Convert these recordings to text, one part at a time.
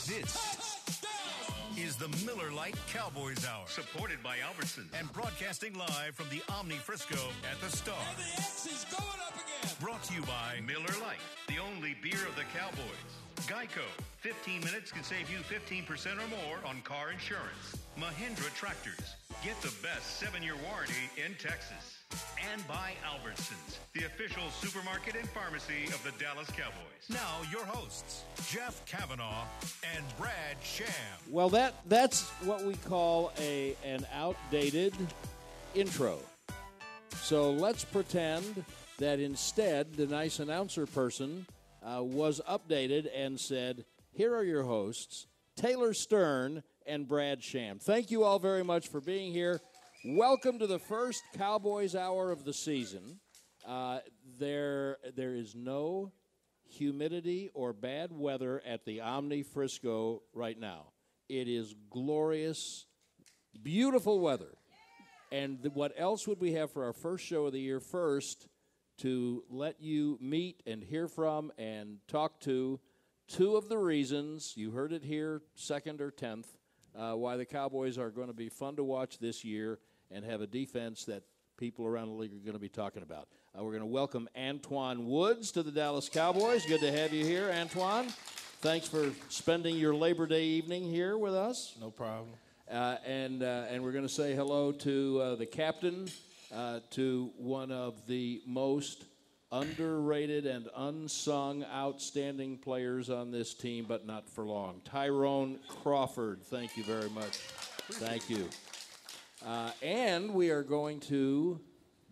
This is the Miller Lite Cowboys Hour, supported by Albertsons and broadcasting live from the Omni Frisco at the Star. And the X is going up again. Brought to you by Miller Lite, the only beer of the Cowboys. Geico, 15 minutes can save you 15% or more on car insurance. Mahindra Tractors, get the best 7-year warranty in Texas. And by Albertsons, the official supermarket and pharmacy of the Dallas Cowboys. Now, your hosts, Jeff Kavanaugh and Brad Sham. Well, that's what we call an outdated intro. So let's pretend that instead the nice announcer person was updated and said, here are your hosts, Taylor Stern and Brad Sham. Thank you all very much for being here. Welcome to the first Cowboys Hour of the season. There is no humidity or bad weather at the Omni Frisco right now. It is glorious, beautiful weather. And what else would we have for our first show of the year? First, to let you meet and hear from and talk to two of the reasons, you heard it here, 2nd or 10th, why the Cowboys are going to be fun to watch this year and have a defense that people around the league are going to be talking about. We're going to welcome Antoine Woods to the Dallas Cowboys. Good to have you here, Antoine. Thanks for spending your Labor Day evening here with us. No problem. And we're going to say hello to the captain, to one of the most underrated and unsung outstanding players on this team, but not for long. Tyrone Crawford, thank you very much. Thank you. And we are going to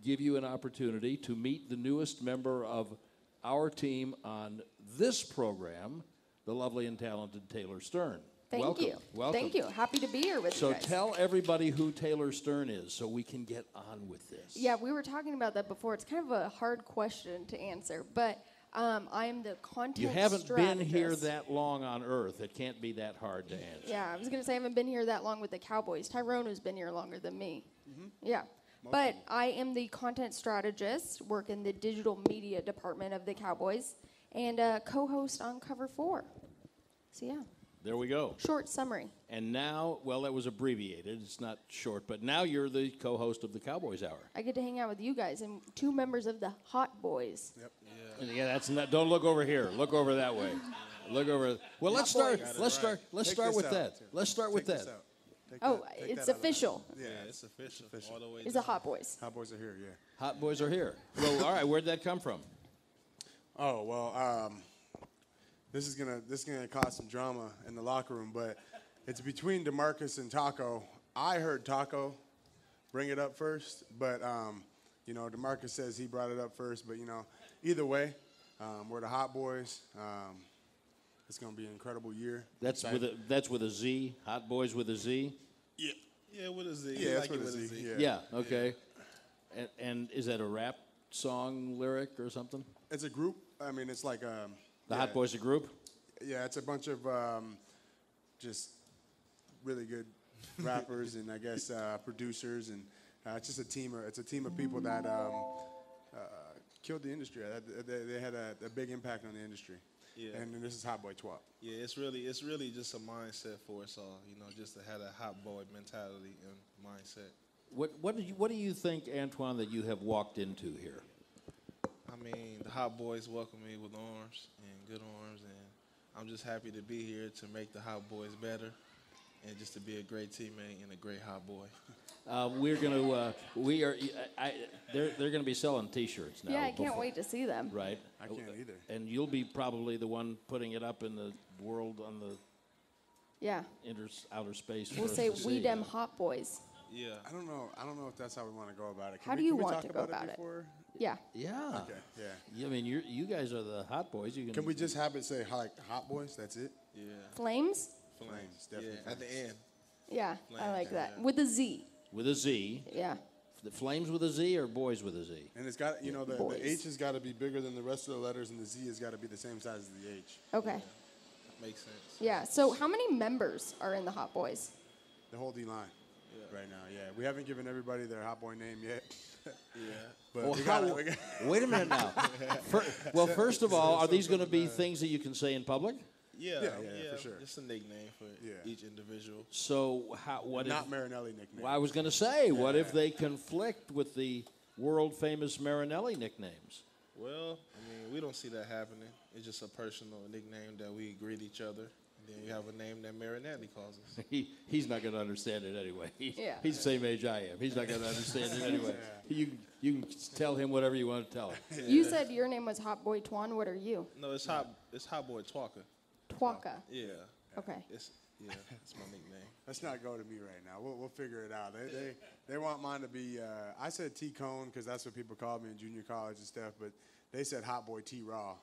give you an opportunity to meet the newest member of our team on this program, the lovely and talented Taylor Stern. Thank you. Welcome. Thank you. Happy to be here with you guys. So tell everybody who Taylor Stern is so we can get on with this. Yeah, we were talking about that before. It's kind of a hard question to answer, but I am the content You haven't strategist. been here that long on Earth. It can't be that hard to answer. Yeah, I was going to say I haven't been here that long with the Cowboys. Tyrone has been here longer than me. Mm-hmm. Yeah. But I am the content strategist, work in the digital media department of the Cowboys, and co-host on Cover 4. So, yeah. There we go. Short summary. And now, well, that was abbreviated. It's not short, but now you're the co-host of the Cowboys Hour. I get to hang out with you guys and two members of the Hot Boys. Yep. Yeah, that's not. Don't look over here. Look over that way. Look over. Well, let's start with that. Let's start with that. It's official. Yeah, it's official. All the way It's the Hot Boys. Hot Boys are here, yeah. Hot Boys are here. Well, all right. Where'd that come from? Oh, well, this is gonna cause some drama in the locker room, but it's between DeMarcus and Taco. I heard Taco bring it up first, but DeMarcus says he brought it up first. But either way, we're the Hot Boys. It's gonna be an incredible year. That's with a Z. Hot Boys with a Z. Yeah. Yeah, with a Z. Yeah, like with it a Z. Yeah. Okay. Yeah. And is that a rap song lyric or something? It's a group. I mean, it's like the Hot Boys a group. Yeah, it's a bunch of just really good rappers and I guess producers, and it's just a team. It's a team of people that killed the industry. They had a big impact on the industry. Yeah. And this is Hot Boy 12. Yeah, it's really just a mindset for us all. Just to have a hot boy mentality and mindset. What do you think, Antoine, that you have walked into here? I mean, the Hot Boys welcome me with arms and good arms, and I'm just happy to be here to make the Hot Boys better, and just to be a great teammate and a great Hot Boy. They're gonna be selling T-shirts now. Yeah, I can't wait to see them. Right. I can't either. And you'll be probably the one putting it up in the world on the outer space. We'll say we dem Hot Boys. Yeah. I don't know if that's how we want to go about it. How do you want to go about it? Yeah. Yeah. Okay. Yeah. I mean, you guys are the Hot Boys. Can we just have it say like Hot Boys? That's it. Yeah. Flames. Flames. Definitely. Yeah. At the end. Yeah, Flames. I like that. With a Z. With a Z. Yeah. The Flames with a Z or Boys with a Z? And it's got the H has got to be bigger than the rest of the letters, and the Z has got to be the same size as the H. Okay. Makes sense. Yeah. So how many members are in the Hot Boys? The whole D line. Right now, yeah. We haven't given everybody their Hot Boy name yet. Yeah. But wait a minute now. First of all, are these going to be things that you can say in public? Yeah, for sure. Just a nickname for each individual. So what Not if, Marinelli nickname. well, I was going to say, what if they conflict with the world-famous Marinelli nicknames? Well, I mean, we don't see that happening. It's just a personal nickname that we greet each other. And then you have a name that Marinelli calls us. He's not going to understand it anyway. Yeah. He's the same age I am. He's not going to understand it anyway. You can tell him whatever you want to tell him. You said your name was Hot Boy Twan. What are you? No, it's Hot Boy Twaka. Twaka. Yeah. Okay. It's my nickname. Let's not go to me right now. We'll figure it out. They want mine to be. I said T Cone because that's what people called me in junior college and stuff. But they said Hot Boy T Raw.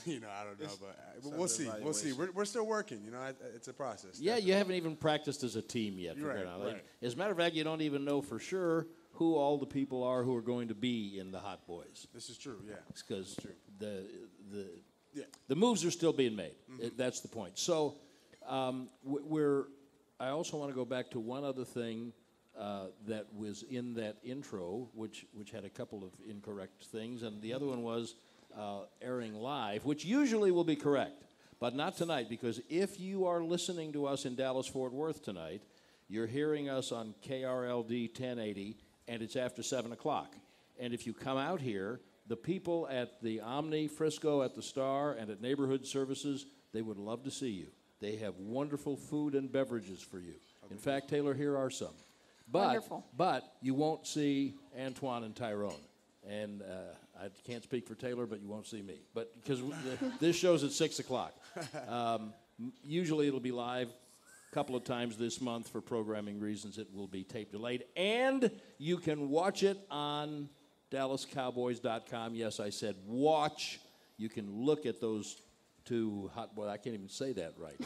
Yeah. I don't know, but we'll see. We'll see. We're still working. It's a process. Yeah, you haven't even practiced as a team yet. Right. As a matter of fact, you don't even know for sure who all the people are who are going to be in the Hot Boys. This is true. Yeah. Because the moves are still being made. That's the point. So I also want to go back to one other thing that was in that intro, which had a couple of incorrect things, and the other one was airing live, which usually will be correct, but not tonight, because if you are listening to us in Dallas-Fort Worth tonight, you're hearing us on KRLD 1080, and it's after 7 o'clock. And if you come out here, the people at the Omni Frisco, at the Star, and at Neighborhood Services, they would love to see you. They have wonderful food and beverages for you. In fact, Taylor, here are some. Wonderful. But you won't see Antoine and Tyrone. And I can't speak for Taylor, but you won't see me. But because this show's at 6 o'clock. Usually it'll be live a couple of times this month. For programming reasons, it will be tape delayed. And you can watch it on DallasCowboys.com. Yes, I said watch. You can look at those two hot boys. I can't even say that right.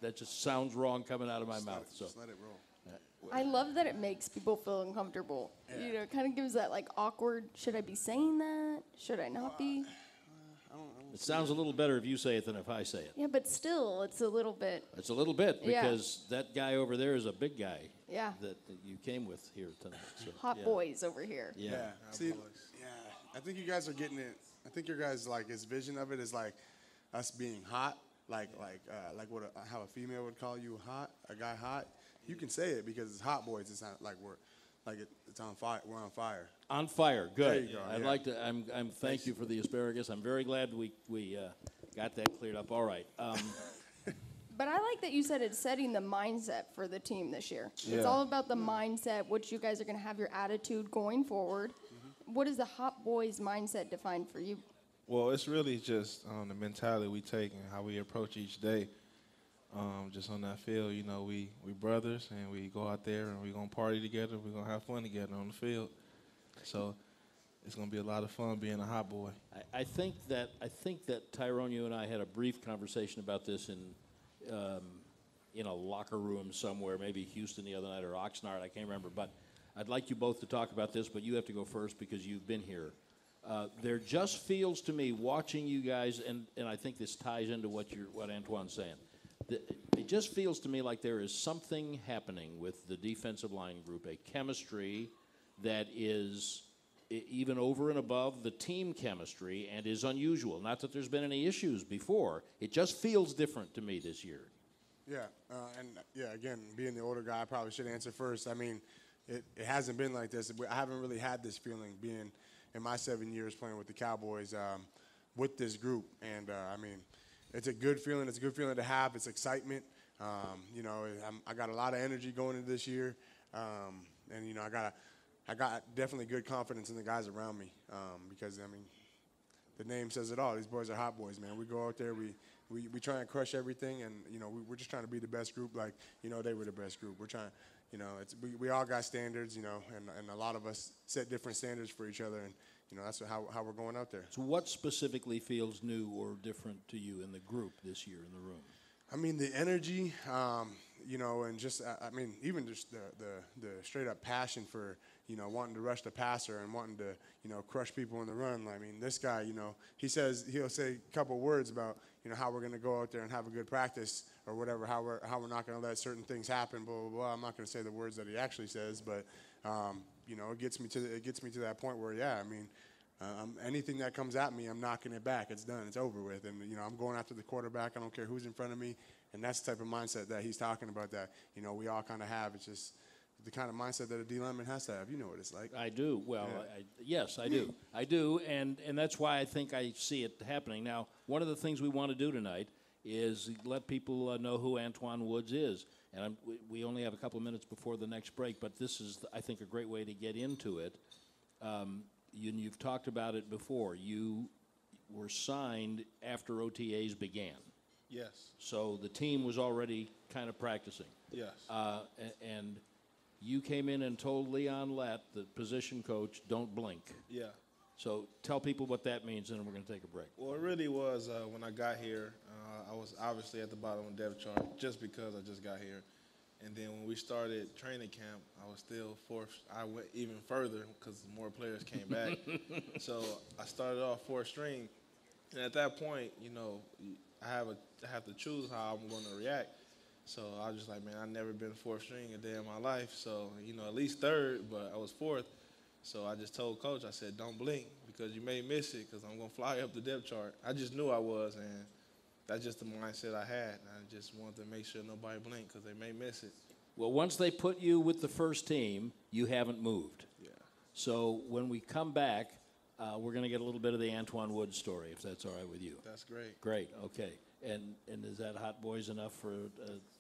That just sounds wrong coming out of my mouth. Just let it roll. I love that it makes people feel uncomfortable. Yeah. It kind of gives that awkward, should I be saying that? Should I not be? It sounds a little better if you say it than if I say it. Yeah, but still, it's a little bit. It's a little bit because that guy over there is a big guy. Yeah. That you came with here tonight. So, Hot boys over here. Yeah. See, I think you guys are getting it. I think your guys his vision of it is like us being hot, like how a female would call you hot, a guy hot. You can say it because it's Hot Boys. It's not like it's on fire. We're on fire. On fire. Good. There you go, I'd like to. I'm. Thank you for the asparagus. I'm very glad we got that cleared up. All right. But I like that you said it's setting the mindset for the team this year. Yeah. It's all about the mindset, which you guys are going to have your attitude going forward. What is the Hot Boys mindset define for you? Well, it's really just the mentality we take and how we approach each day. Just on that field, we brothers, and we go out there and we're going to party together. We're going to have fun together on the field. So it's going to be a lot of fun being a Hot Boy. I think that Tyrone, you and I had a brief conversation about this in a locker room somewhere, maybe Houston the other night or Oxnard, I can't remember. But I'd like you both to talk about this, but you have to go first because you've been here. There just feels to me, watching you guys, and I think this ties into what Antoine's saying. It just feels to me like there is something happening with the defensive line group, a chemistry that is even over and above the team chemistry and is unusual. Not that there's been any issues before. It just feels different to me this year. Yeah, again, being the older guy, I probably should answer first. I mean, it hasn't been like this. I haven't really had this feeling being in my 7 years playing with the Cowboys with this group. And, I mean, it's a good feeling. It's a good feeling to have. It's excitement. I got a lot of energy going into this year. And, I got definitely good confidence in the guys around me because, I mean, the name says it all. These boys are Hot Boys, man. We go out there, we try and crush everything, and, we're just trying to be the best group like, they were the best group. We're trying, we all got standards, and a lot of us set different standards for each other, and, that's how we're going out there. So what specifically feels new or different to you in the group this year in the room? I mean, the energy, and just, even just the straight-up passion for, wanting to rush the passer and wanting to, crush people in the run. I mean, this guy, he'll say a couple words about, how we're going to go out there and have a good practice or whatever, how we're not going to let certain things happen, blah, blah, blah. I'm not going to say the words that he actually says, but, it gets me to that point where, Anything that comes at me, I'm knocking it back. It's done. It's over with. And, I'm going after the quarterback. I don't care who's in front of me. And that's the type of mindset that he's talking about that, we all kind of have. It's just the kind of mindset that a D lineman has to have. You know what it's like. I do. Well, Yeah. Yes, I do. I do, and that's why I think I see it happening. Now, one of the things we want to do tonight is let people know who Antoine Woods is. And we only have a couple of minutes before the next break, but this is, I think, a great way to get into it. You've talked about it before. You were signed after OTAs began. Yes. So the team was already kind of practicing. Yes. And you came in and told Leon Lett, the position coach, don't blink. Yeah. So tell people what that means, and then we're going to take a break. Well, it really was when I got here, I was obviously at the bottom of the depth chart just because I just got here. And then when we started training camp, I was still fourth. I went even further because more players came back. So I started off fourth string. And at that point, I have to choose how I'm going to react. So I was just like, man, I've never been fourth string a day in my life. So, at least third, but I was fourth. So I just told Coach, I said, don't blink because you may miss it because I'm going to fly up the depth chart. I just knew I was, and that's just the mindset I had. I just wanted to make sure nobody blinked because they may miss it. Well, once they put you with the first team, you haven't moved. Yeah. So when we come back, we're going to get a little bit of the Antoine Woods story, if that's all right with you. That's great. Great, okay. And is that Hot Boys enough for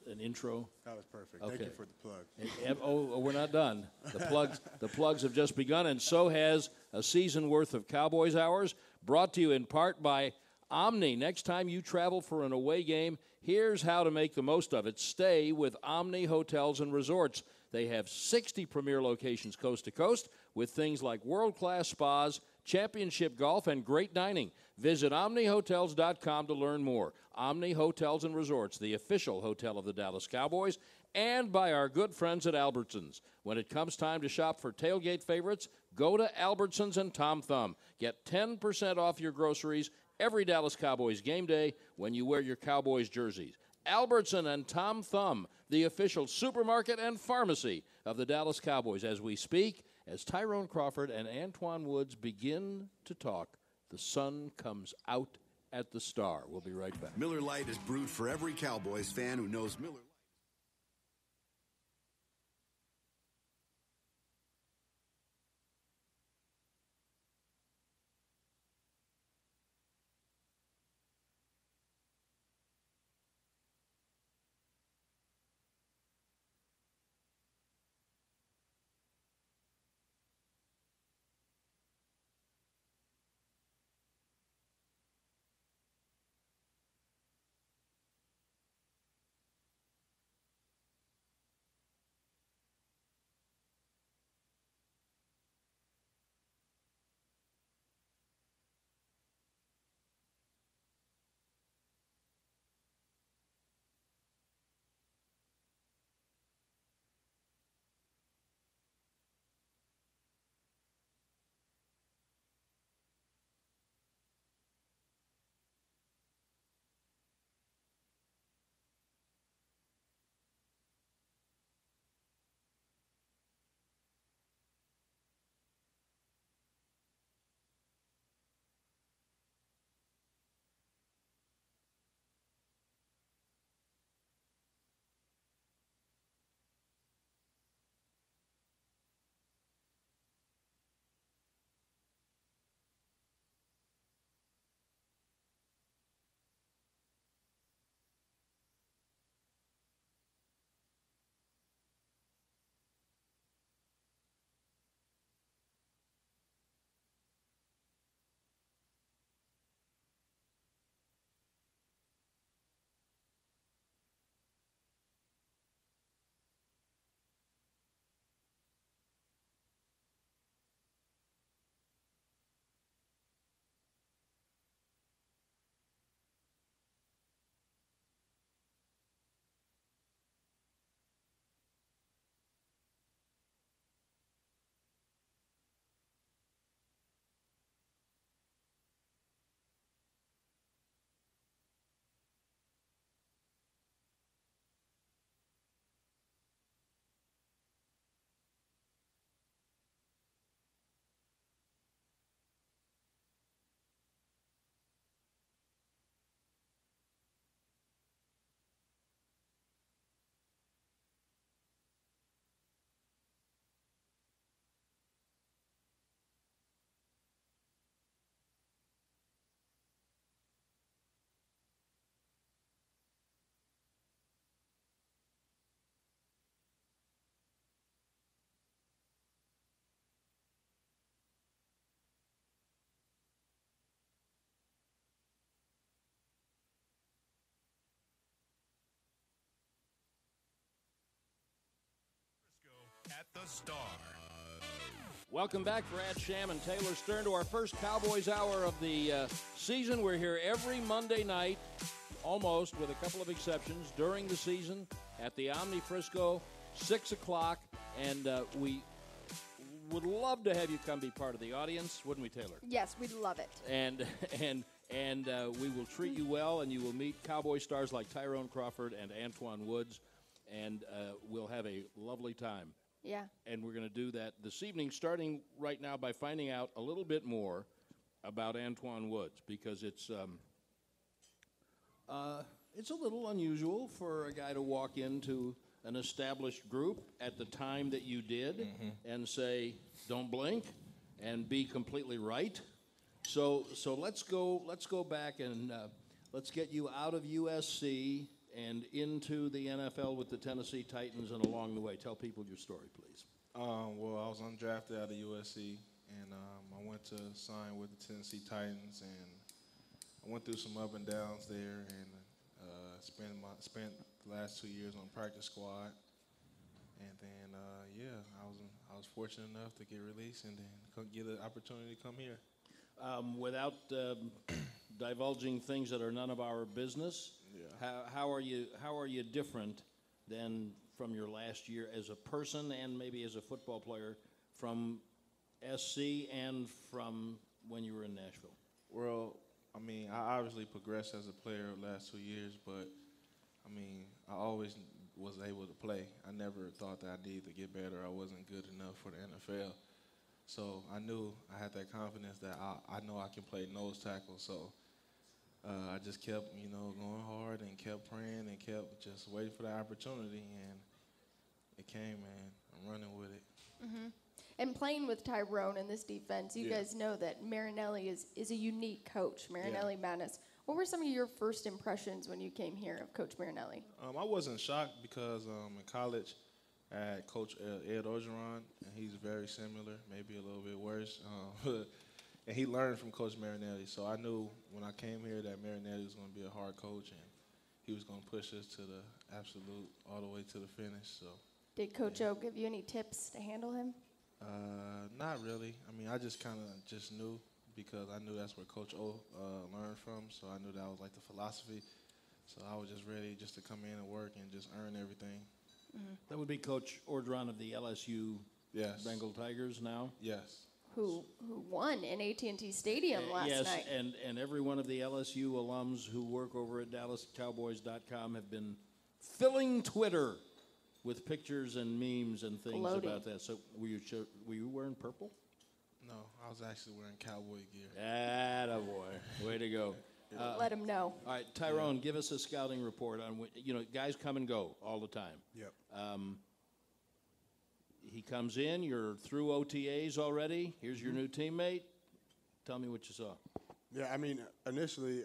an intro? That was perfect. Okay. Thank you for the plug. Oh, we're not done. The plugs have just begun, and so has a season worth of Cowboys hours, brought to you in part by Omni. Next time you travel for an away game, here's how to make the most of it. Stay with Omni Hotels and Resorts. They have 60 premier locations coast to coast with things like world-class spas, championship golf, and great dining. Visit OmniHotels.com to learn more. Omni Hotels and Resorts, the official hotel of the Dallas Cowboys, and by our good friends at Albertsons. When it comes time to shop for tailgate favorites, go to Albertsons and Tom Thumb. Get 10% off your groceries every Dallas Cowboys game day when you wear your Cowboys jerseys. Albertson and Tom Thumb, the official supermarket and pharmacy of the Dallas Cowboys. As we speak, as Tyrone Crawford and Antoine Woods begin to talk, the sun comes out at the Star. We'll be right back. Miller Lite is brewed for every Cowboys fan who knows Miller Lite. the Star. Welcome back, Brad Sham and Taylor Stern, to our first Cowboys Hour of the season. We're here every Monday night, almost, with a couple of exceptions, during the season at the Omni Frisco, 6 o'clock. And we would love to have you come be part of the audience, wouldn't we, Taylor? Yes, we'd love it. And we will treat you well, and you will meet Cowboy stars like Tyrone Crawford and Antoine Woods, and we'll have a lovely time. Yeah. And we're going to do that this evening, starting right now by finding out a little bit more about Antoine Woods, because it's a little unusual for a guy to walk into an established group at the time that you did and say, "Don't blink," and be completely right. So let's go back and let's get you out of USC and into the NFL with the Tennessee Titans, and along the way, tell people your story, please. Well, I was undrafted out of USC, and I went to sign with the Tennessee Titans, and I went through some up and downs there, and spent the last 2 years on practice squad, and then I was fortunate enough to get released and then get an opportunity to come here. Without divulging things that are none of our business, how are you different than from your last year as a person and maybe as a football player from SC and from when you were in Nashville? Well, I mean, I obviously progressed as a player the last 2 years, but I mean, I always was able to play. I never thought that I needed to get better. I wasn't good enough for the NFL. So I knew I had that confidence that I know I can play nose tackle. So I just kept, going hard and kept praying and kept just waiting for the opportunity, and it came, and I'm running with it. Mm-hmm. And playing with Tyrone in this defense, you guys know that Marinelli is a unique coach, Marinelli Madness. What were some of your first impressions when you came here of Coach Marinelli? I wasn't shocked because in college I had Coach Ed Orgeron, and he's very similar, maybe a little bit worse. And he learned from Coach Marinelli. So I knew when I came here that Marinelli was going to be a hard coach, and he was going to push us to the absolute, all the way to the finish. So. Did Coach O give you any tips to handle him? Not really. I mean, I just kind of just knew because I knew that's where Coach O learned from. So I knew that was like the philosophy. So I was just ready just to come in and work and just earn everything. Mm-hmm. That would be Coach Orgeron of the LSU Bengal Tigers now? Yes. Who won in AT&T Stadium last night. Yes, and every one of the LSU alums who work over at DallasCowboys.com have been filling Twitter with pictures and memes and things about that. So were you wearing purple? No, I was actually wearing cowboy gear. Attaboy. Way to go. Let him know. All right, Tyrone, give us a scouting report on, guys come and go all the time. Yep. He comes in, you're through OTAs already. Here's your new teammate. Tell me what you saw. Yeah, I mean, initially,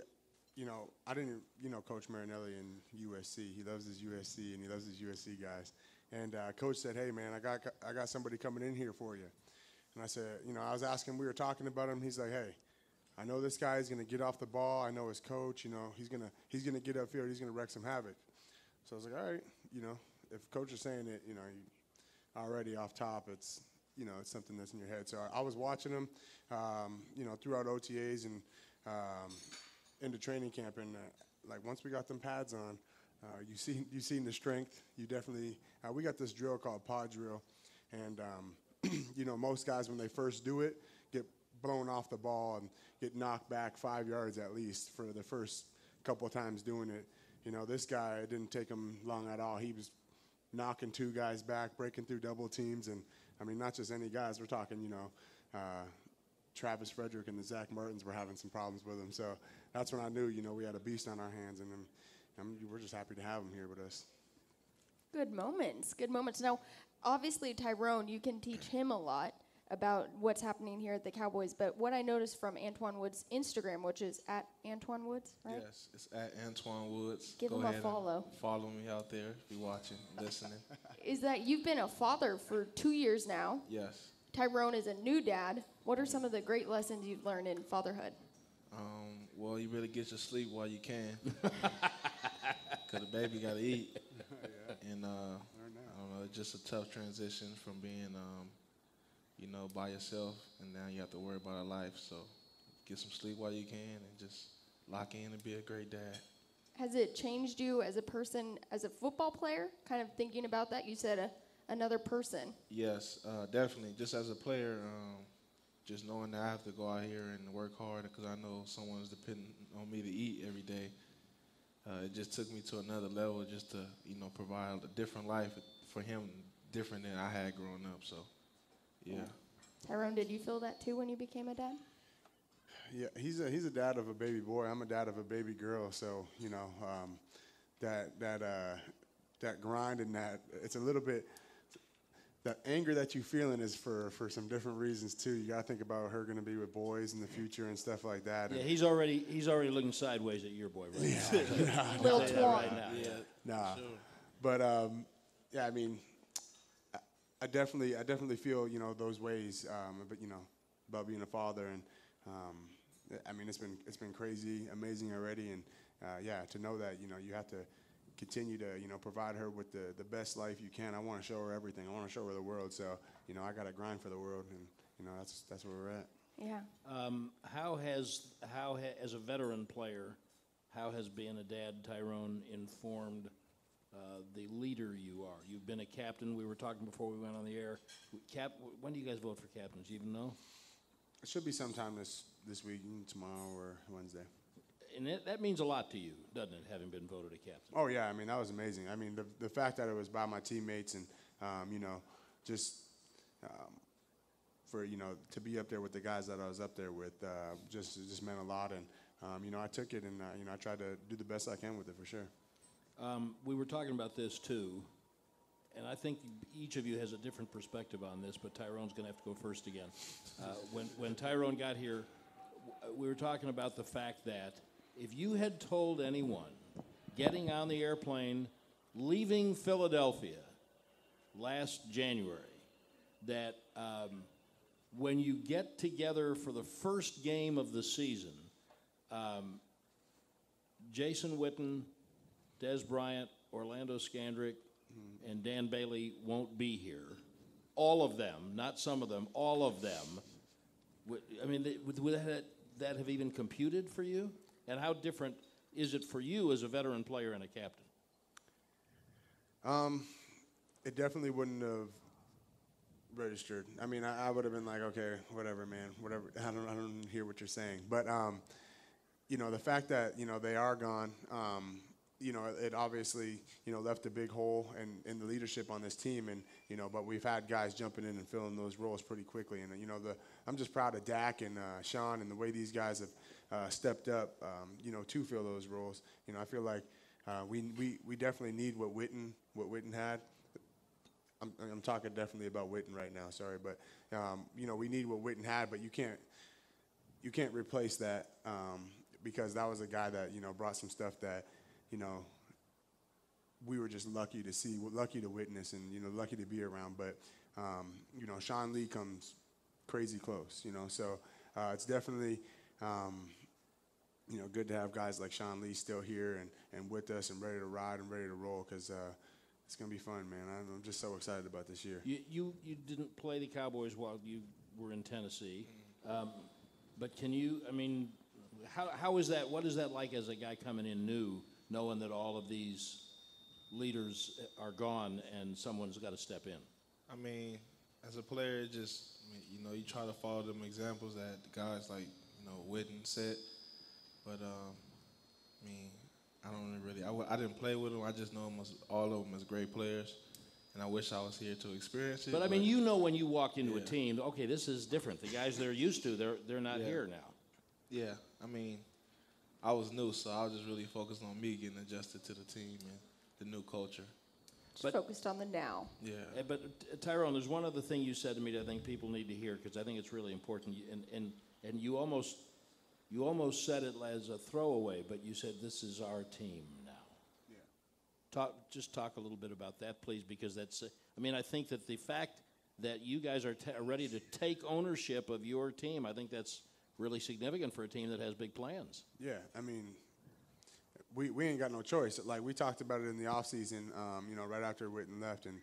I didn't, Coach Marinelli in USC. He loves his USC, and he loves his USC guys. And Coach said, "Hey, man, I got somebody coming in here for you." And I said, I was asking, we were talking about him. He's like, "Hey, I know this guy's going to get off the ball. I know his coach. He's gonna get upfield. He's going to wreck some havoc." So I was like, "All right, if Coach is saying it, already off top, it's it's something that's in your head." So I was watching him, throughout OTAs and into training camp, and like once we got them pads on, you seen the strength. You definitely we got this drill called pod drill, and most guys when they first do it get blown off the ball and get knocked back 5 yards at least for the first couple of times doing it. This guy, it didn't take him long at all. He was knocking two guys back, breaking through double teams, and I mean not just any guys. We're talking Travis Frederick and the Zach Martins were having some problems with him. So that's when I knew we had a beast on our hands, and we're just happy to have him here with us. Good moments. Now, obviously, Tyrone, you can teach him a lot about what's happening here at the Cowboys, but what I noticed from Antoine Woods' Instagram, which is at Antoine Woods, right? Yes, it's at Antoine Woods. Give him a follow. Follow me out there if you're watching, listening. Is that you've been a father for 2 years now. Yes. Tyrone is a new dad. What are some of the great lessons you've learned in fatherhood? Well, you better get your sleep while you can, because the baby got to eat. And I don't know, it's just a tough transition from being, by yourself, and now you have to worry about a life. So get some sleep while you can and just lock in and be a great dad. Has it changed you as a person, as a football player, kind of thinking about that? You said another person. Yes, definitely. Just as a player, just knowing that I have to go out here and work hard because I know someone's depending on me to eat every day. It just took me to another level just to, provide a different life for him, different than I had growing up. So, yeah. Tyrone, did you feel that too when you became a dad? Yeah, he's a dad of a baby boy. I'm a dad of a baby girl. So that grind and that it's a little bit. That anger that you're feeling is for some different reasons too. You got to think about her going to be with boys in the future and stuff like that. Yeah, he's already looking sideways at your boy right now. Little Twan. Right now. Yeah. Nah, Sure. but I mean, I definitely feel those ways, but about being a father, and I mean it's been crazy, amazing already, and to know that you have to continue to provide her with the best life you can. I want to show her everything. I want to show her the world. So I got to grind for the world, and that's where we're at. Yeah. How as a veteran player, how has being a dad, Tyrone, informed the leader you are? You've been a captain. We were talking before we went on the air. When do you guys vote for captains? Do you even know? It should be sometime this week, tomorrow or Wednesday. And that means a lot to you, doesn't it, having been voted a captain? Oh, yeah. I mean, that was amazing. I mean, the fact that it was by my teammates and, just for, to be up there with the guys that I was up there with just meant a lot. And, I took it and, I tried to do the best I can with it for sure. We were talking about this, too, and I think each of you has a different perspective on this, but Tyrone's going to have to go first again. When Tyrone got here, we were talking about the fact that if you had told anyone getting on the airplane, leaving Philadelphia last January, that when you get together for the first game of the season, Jason Witten, Des Bryant, Orlando Scandrick, and Dan Bailey won't be here, all of them, not some of them, all of them, would that have even computed for you? And how different is it for you as a veteran player and a captain? It definitely wouldn't have registered. I mean, I would have been like, okay, whatever, man, whatever. I don't hear what you're saying. But, the fact that, they are gone, it obviously, left a big hole in the leadership on this team. And, but we've had guys jumping in and filling those roles pretty quickly. And, I'm just proud of Dak and Sean and the way these guys have stepped up, to fill those roles. I feel like we definitely need what Witten had. I'm talking definitely about Witten right now, sorry. But, we need what Witten had, but you can't replace that because that was a guy that, brought some stuff that, we were just lucky to see, lucky to witness, and lucky to be around. But Sean Lee comes crazy close. So it's definitely good to have guys like Sean Lee still here and with us and ready to ride and ready to roll because it's gonna be fun, man. I'm just so excited about this year. You didn't play the Cowboys while you were in Tennessee, but can you? I mean, how is that? What is that like as a guy coming in new, knowing that all of these leaders are gone and someone's got to step in? I mean, as a player, you try to follow them examples that guys like, Witten set. But, I don't really, I didn't play with them. I just know them all of them as great players. And I wish I was here to experience it. But I mean, when you walk into a team, okay, this is different. The guys they're used to, they're not here now. Yeah, I mean, I was new, so I was just really focused on me getting adjusted to the team and the new culture. Just focused on the now. Yeah. But Tyrone, there's one other thing you said to me that I think people need to hear because I think it's really important. And you almost said it as a throwaway, but you said this is our team now. Yeah. Talk a little bit about that, please, because that's. I think that the fact that you guys are ready to take ownership of your team, I think that's really significant for a team that has big plans. Yeah, I mean, we ain't got no choice. Like we talked about it in the offseason, right after Witten left, and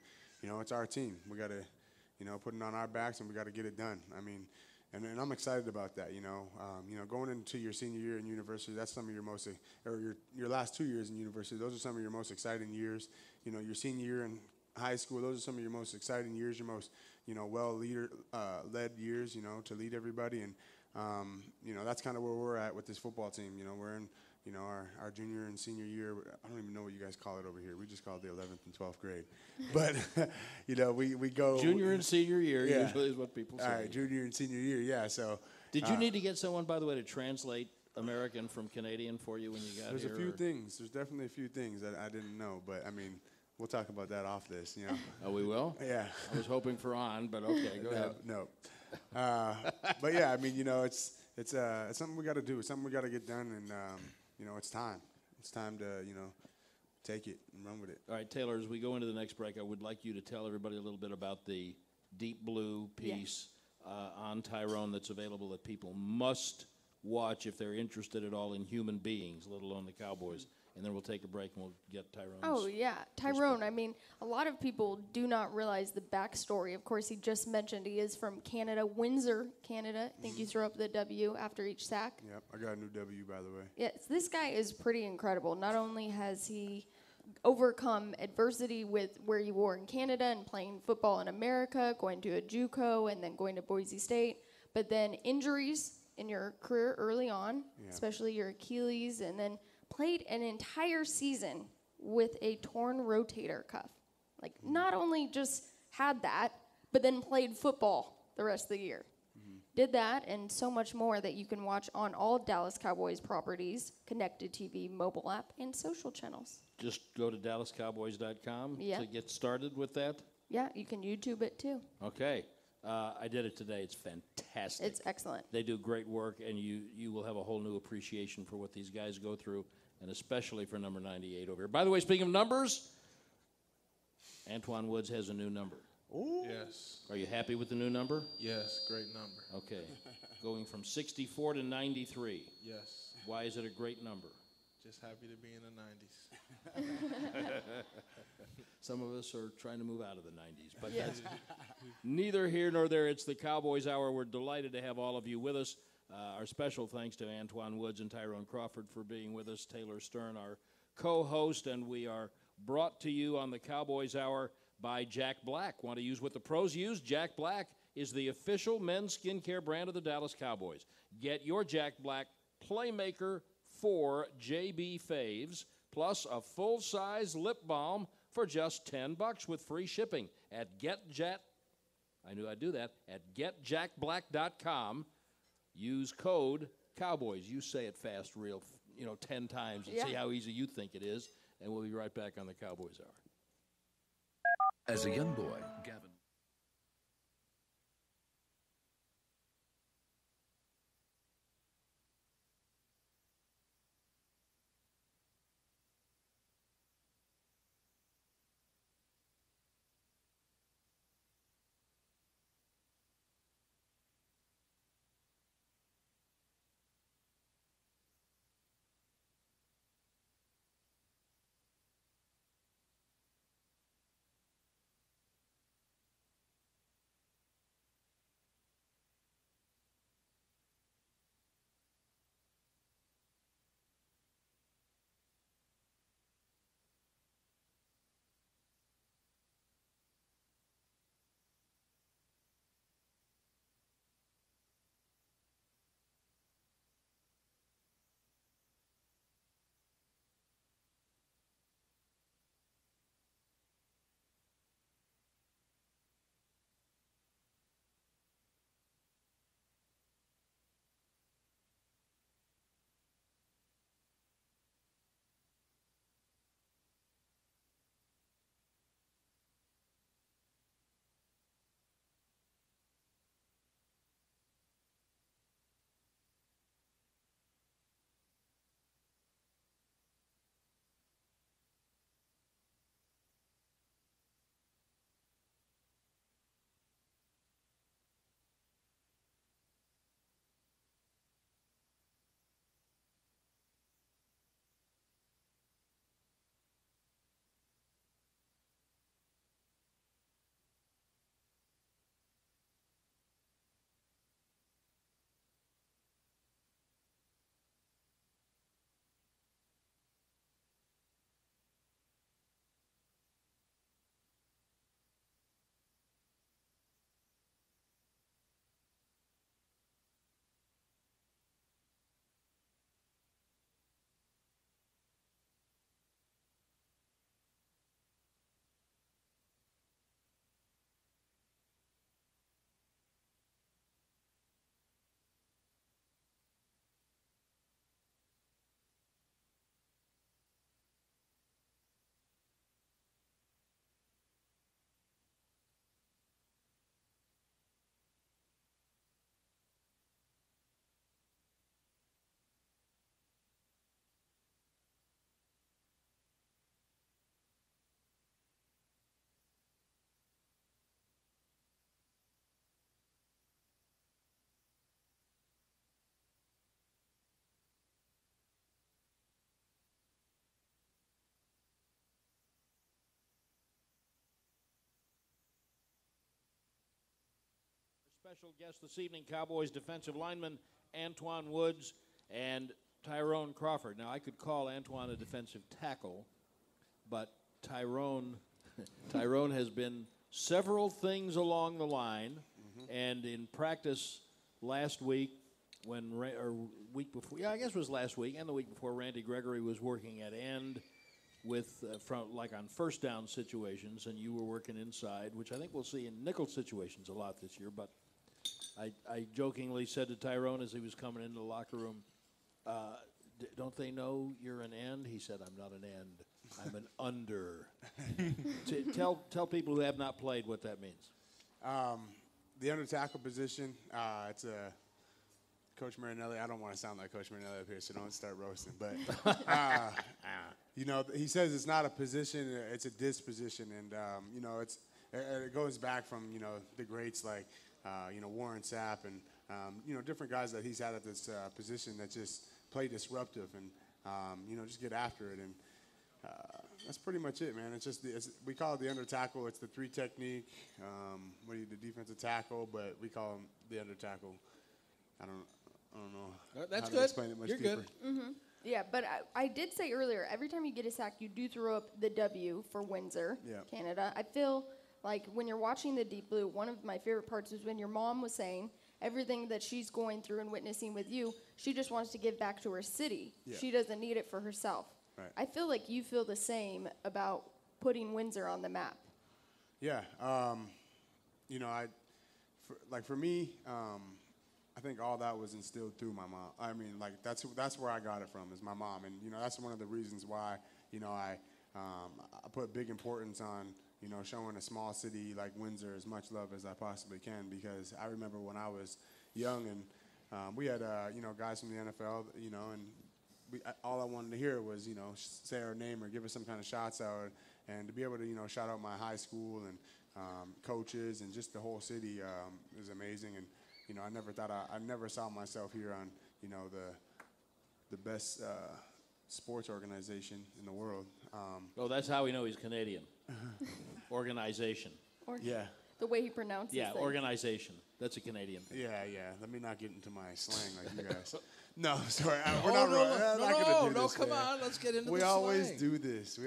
it's our team. We got to, put it on our backs, and we got to get it done. I mean, and I'm excited about that. Going into your senior year in university, that's some of your most, or your last 2 years in university. Those are some of your most exciting years. Your senior year in high school, those are some of your most exciting years, your most, led years, to lead everybody. And, that's kind of where we're at with this football team. We're in, our junior and senior year. I don't even know what you guys call it over here. We just call it the 11th and 12th grade. But, we go. Junior and senior year usually is what people say. All right, junior and senior year, yeah. So. Did you need to get someone, by the way, to translate American from Canadian for you when you got here? There's a few things. There's definitely a few things that I didn't know. But, I mean, we'll talk about that off this, Oh, we will? Yeah. I was hoping for on, but okay, go ahead. No. But, yeah, I mean, it's something we got to do. It's something we got to get done, and, it's time. It's time to, take it and run with it. All right, Taylor, as we go into the next break, I would like you to tell everybody a little bit about the Deep Blue piece on Tyrone that's available that people must watch if they're interested at all in human beings, let alone the Cowboys. And then we'll take a break and we'll get Tyrone's. Oh, yeah. Tyrone, I mean, a lot of people do not realize the backstory. Of course, he just mentioned he is from Canada, Windsor, Canada. I think you throw up the W after each sack. Yep, I got a new W, by the way. Yes, this guy is pretty incredible. Not only has he overcome adversity with where you were in Canada and playing football in America, going to a JUCO, and then going to Boise State, but then injuries in your career early on, especially your Achilles, and then played an entire season with a torn rotator cuff. Like, not only just had that, but then played football the rest of the year. Did that and so much more that you can watch on all Dallas Cowboys properties, connected TV, mobile app, and social channels. Just go to DallasCowboys.com to get started with that? Yeah, you can YouTube it too. Okay. I did it today. It's fantastic. It's excellent. They do great work, and you will have a whole new appreciation for what these guys go through, and especially for number 98 over here. By the way, speaking of numbers, Antoine Woods has a new number. Ooh. Yes. Are you happy with the new number? Yes, great number. Okay. Going from 64 to 93. Yes. Why is it a great number? Just happy to be in the 90s. Some of us are trying to move out of the 90s, but that's neither here nor there. It's the Cowboys Hour. We're delighted to have all of you with us. Our special thanks to Antoine Woods and Tyrone Crawford for being with us, Taylor Stern, our co-host, and we are brought to you on the Cowboys Hour by Jack Black. Want to use what the pros use? Jack Black is the official men's skincare brand of the Dallas Cowboys. Get your Jack Black Playmaker 4 JB Faves, plus a full-size lip balm for just $10 with free shipping at I knew I'd do that, at getjackblack.com. Use code Cowboys. You say it fast, 10 times and see how easy you think it is, and we'll be right back on the Cowboys Hour. As a young boy, Gavin special guests this evening, Cowboys defensive lineman Antoine Woods and Tyrone Crawford. Now, I could call Antoine a defensive tackle, but Tyrone has been several things along the line, and in practice last week, week before, I guess it was last week, and the week before, Randy Gregory was working at end with on first down situations, and you were working inside, which I think we'll see in nickel situations a lot this year. But I jokingly said to Tyrone as he was coming into the locker room, don't they know you're an end? He said, I'm not an end. I'm an under. Tell people who have not played what that means. The under tackle position, it's a Coach Marinelli. I don't want to sound like Coach Marinelli up here, so don't start roasting. But, he says it's not a position, it's a disposition. And, it goes back from, the greats like, Warren Sapp and, different guys that he's had at this position that just play disruptive and, just get after it. And that's pretty much it, man. It's just we call it the under tackle. It's the three technique. The defensive tackle, but we call him the under tackle. I don't know. That's how good. To explain it much You're deeper. good. Mm-hmm. Yeah, but I did say earlier, every time you get a sack, you do throw up the W for Windsor, Canada. I feel like when you're watching the Deep Blue, one of my favorite parts is when your mom was saying everything that she's going through and witnessing with you, she just wants to give back to her city. Yeah. She doesn't need it for herself. Right. I feel like you feel the same about putting Windsor on the map. Yeah. For me, I think all that was instilled through my mom. I mean, like that's where I got it from is my mom, and that's one of the reasons why I put big importance on showing a small city like Windsor as much love as I possibly can, because I remember when I was young and we had guys from the NFL, and all I wanted to hear was say our name or give us some kind of shots out, and to be able to shout out my high school and coaches and just the whole city is amazing. And I never saw myself here on the best sports organization in the world. That's how we know he's Canadian. Organization. Yeah. The way he pronounces it. Yeah, organization. That's a Canadian thing. Yeah. Let me not get into my slang like you guys. No, sorry. We're not going to do this. Come on. Let's get into We the always slang. do this.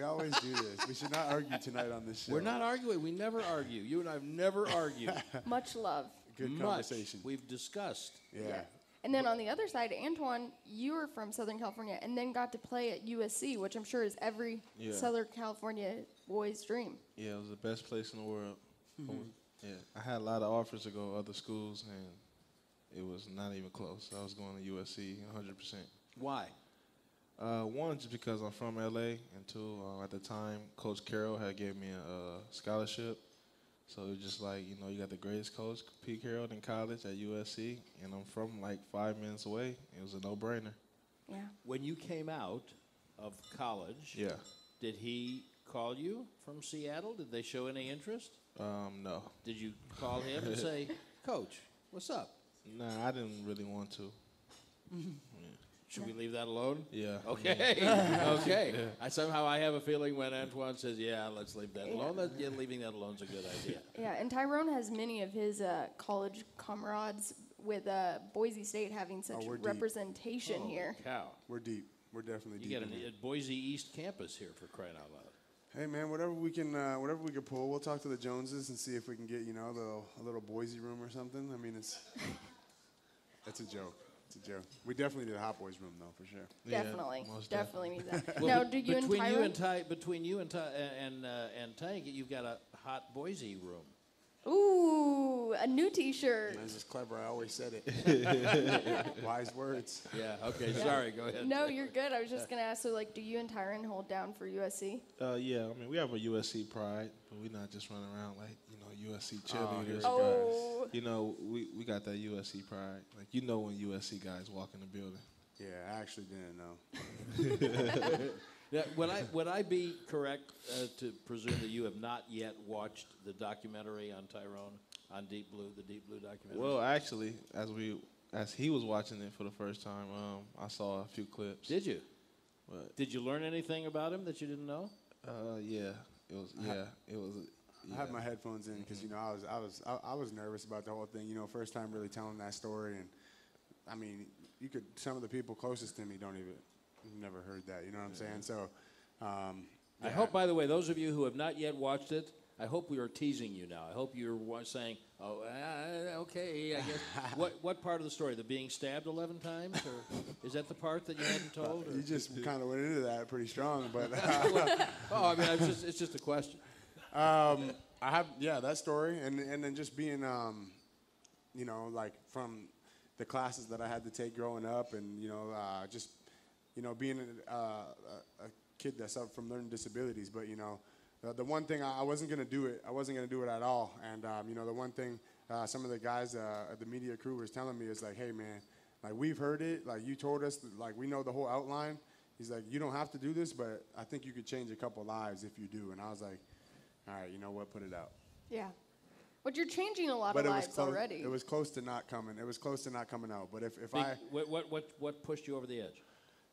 We should not argue tonight on this show. We're not arguing. We never argue. You and I have never argued. Much love. Good conversation. We've discussed. Yeah. And then on the other side, Antoine, you were from Southern California and then got to play at USC, which I'm sure is every Southern California boy's dream. Yeah, it was the best place in the world. Mm-hmm. Yeah, I had a lot of offers to go to other schools, and it was not even close. I was going to USC 100%. Why? One, just because I'm from LA, and two, at the time, Coach Carroll had gave me a scholarship. So it was just like, you got the greatest coach, Pete Carroll, in college at USC, and I'm from like 5 minutes away. It was a no-brainer. Yeah. When you came out of college, did he call you from Seattle? Did they show any interest? No. Did you call him and say, Coach, what's up? Nah, I didn't really want to. Should we leave that alone? Yeah. Okay. Okay. Somehow I have a feeling when Antoine says, let's leave that alone, leaving that alone is a good idea. Yeah, and Tyrone has many of his college comrades with Boise State having such representation here. Cow. We're deep. We're definitely deep. You got a Boise East campus here, for crying out loud. Hey man, whatever we can pull, we'll talk to the Joneses and see if we can get a little Boise room or something. I mean, it's a joke. It's a joke. We definitely need a Hot Boys room though, for sure. Definitely, definitely need that. Well, now, do you and Tyrone? Between you and Tank, you've got a Hot Boise room. Ooh, a new T-shirt. That's just clever. I always said it. Wise words. Yeah. Okay. Sorry. Go ahead. No, you're good. I was just gonna ask. So, do you and Tyrone hold down for USC? Yeah. I mean, we have a USC pride, but we're not just running around like USC cheerleaders. Oh. We got that USC pride. Like when USC guys walk in the building. Yeah, I actually didn't know. Yeah, would I be correct to presume that you have not yet watched the documentary on Tyrone on Deep Blue, the Deep Blue documentary? Well, actually, as he was watching it for the first time, I saw a few clips. Did you? But did you learn anything about him that you didn't know? Yeah, it was. Yeah, it was. I had my headphones in because I was nervous about the whole thing. First time really telling that story, and I mean, some of the people closest to me never heard that. You know what I'm saying? So, I hope, by the way, those of you who have not yet watched it, I hope we are teasing you now. I hope you're saying, "Oh, okay, I guess." What part of the story? The being stabbed 11 times, or is that the part that you hadn't told? You just kind of went into that pretty strong, but. I mean, it's just a question. I have that story, and then just being like from the classes that I had to take growing up, and just being a kid that suffered from learning disabilities, but the one thing I wasn't gonna do it. I wasn't gonna do it at all. And the one thing some of the guys at the media crew was telling me is like, hey man, like we've heard it. Like you told us, like we know the whole outline. He's like, you don't have to do this, but I think you could change a couple lives if you do. And I was like, all right, you know what, put it out. Yeah. But you're changing a lot of lives already. It was close to not coming. It was close to not coming out. But if what pushed you over the edge?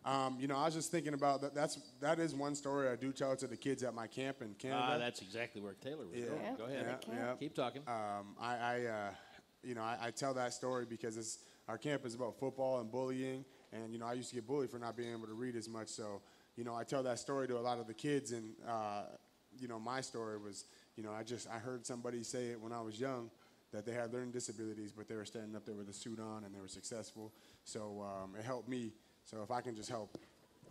I was just thinking about that. That is one story I do tell to the kids at my camp in Canada. That's exactly where Taylor was going. Go ahead. Yeah. Keep talking. I tell that story because our camp is about football and bullying, and I used to get bullied for not being able to read as much. So I tell that story to a lot of the kids, and my story was I heard somebody say it when I was young that they had learning disabilities, but they were standing up there with a suit on and they were successful. So it helped me. So if I can just help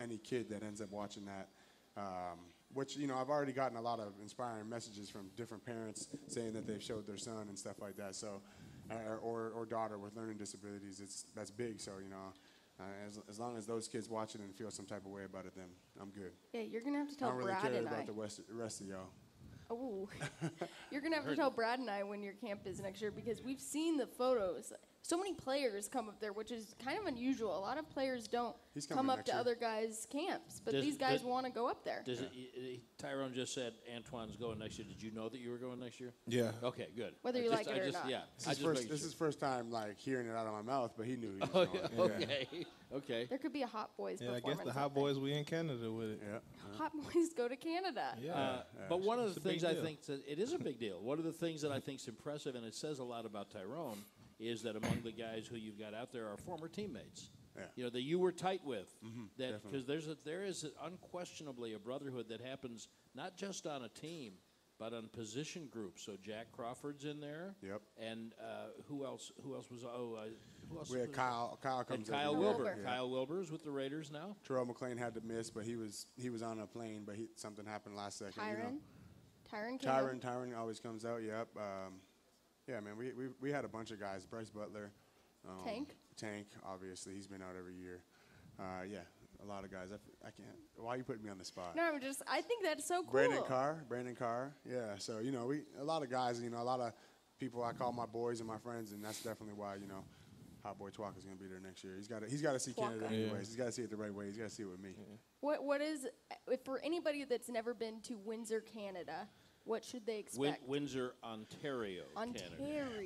any kid that ends up watching that, which, I've already gotten a lot of inspiring messages from different parents saying that they've showed their son and stuff like that. So, or daughter with learning disabilities, that's big. So, as long as those kids watch it and feel some type of way about it, then I'm good. Yeah, you're going to have to tell I don't really Brad care and about the rest of y'all. Oh, you're going to have to tell Brad and I when your camp is next year, because we've seen the photos. So many players come up there, which is kind of unusual. A lot of players don't come up to other guys' camps, but these guys want to go up there. Tyrone just said Antoine's going next year. Did you know that you were going next year? Yeah. Okay, good. Whether you like it or not. Yeah. This is first time hearing it out of my mouth, but he knew he was going. Okay. There could be a Hot Boys performance. I guess the Hot Boys, we in Canada with it. Yeah. Hot Boys go to Canada. Yeah. But one of the things I think that it is a big deal. One of the things that I think is impressive, and it says a lot about Tyrone, is that among the guys who you've got out there are former teammates. Yeah. That you were tight with. Definitely. Because there is unquestionably a brotherhood that happens not just on a team, but on position groups. So Jack Crawford's in there. Yep. And who else was? Who else? We had Kyle. Kyle comes. And Kyle in. Wilbur. Yeah. Kyle Wilbur's with the Raiders now. Terrell McLean had to miss, but he was on a plane, but something happened last second. Tyron always comes out. Yep. Yeah, man. We had a bunch of guys. Bryce Butler. Tank. Obviously, he's been out every year. Yeah. A lot of guys. I can't. Why are you putting me on the spot? No, I think that's so cool. Brandon Carr. Yeah. So a lot of guys. A lot of people I call my boys and my friends, and that's definitely why Hot Boy Twaka is going to be there next year. He's got to see Canada anyways. He's got to see it the right way. He's got to see it with me. Yeah. What is for anybody that's never been to Windsor, Canada? What should they expect? Windsor, Ontario, Canada.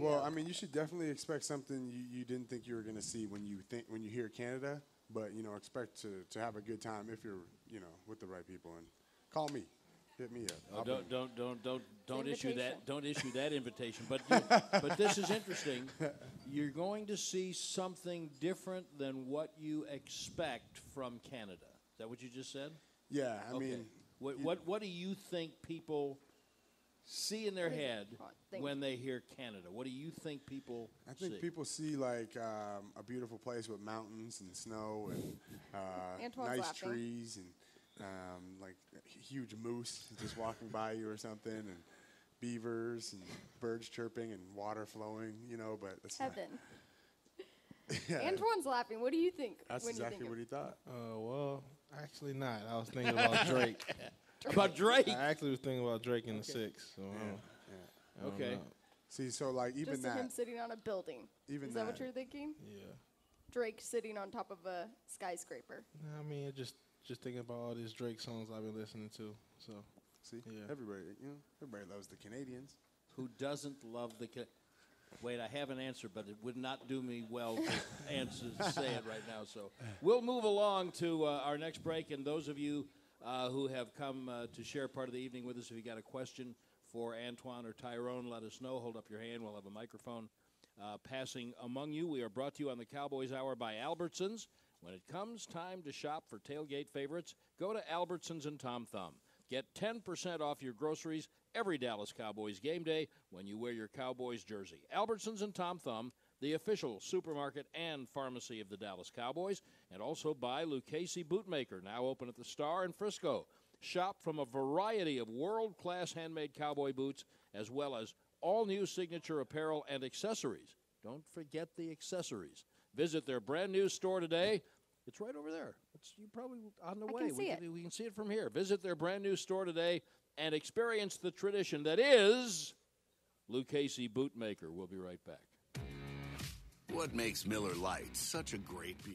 Well, you should definitely expect something you didn't think you were going to see when you hear Canada. But expect to have a good time if you're with the right people, and call me, hit me up. Don't issue that. Don't issue that invitation. But this is interesting. You're going to see something different than what you expect from Canada. Is that what you just said? Yeah, I mean, what do you think people see in their head when they hear Canada? What do you think people see? I think people see a beautiful place with mountains and snow and nice trees and huge moose just walking by you or something, and beavers and birds chirping and water flowing, but it's heaven. Yeah. Antoine's laughing. What do you think? That's when exactly you think what he thought. Well, actually not. I was thinking about Drake. About Drake? I actually was thinking about Drake in the 6. So okay. See, so even just that. him sitting on a building. Even is that what you're thinking? Yeah. Drake sitting on top of a skyscraper. Just thinking about all these Drake songs I've been listening to. So see, everybody loves the Canadians. Who doesn't love the? Wait, I have an answer, but it would not do me well to say it right now. So we'll move along to our next break, and those of you who have come to share part of the evening with us, if you got a question for Antoine or Tyrone, let us know. Hold up your hand. We'll have a microphone passing among you. We are brought to you on the Cowboys Hour by Albertsons. When it comes time to shop for tailgate favorites, go to Albertsons and Tom Thumb. Get 10% off your groceries every Dallas Cowboys game day when you wear your Cowboys jersey. Albertsons and Tom Thumb, the official supermarket and pharmacy of the Dallas Cowboys, and also by Lucchese Bootmaker, now open at the Star in Frisco. Shop from a variety of world-class handmade cowboy boots, as well as all-new signature apparel and accessories. Don't forget the accessories. Visit their brand-new store today. It's right over there. You're probably on the way. Can see it. We can see it from here. Visit their brand-new store today and experience the tradition that is Lucchese Bootmaker. We'll be right back. What makes Miller Lite such a great beer?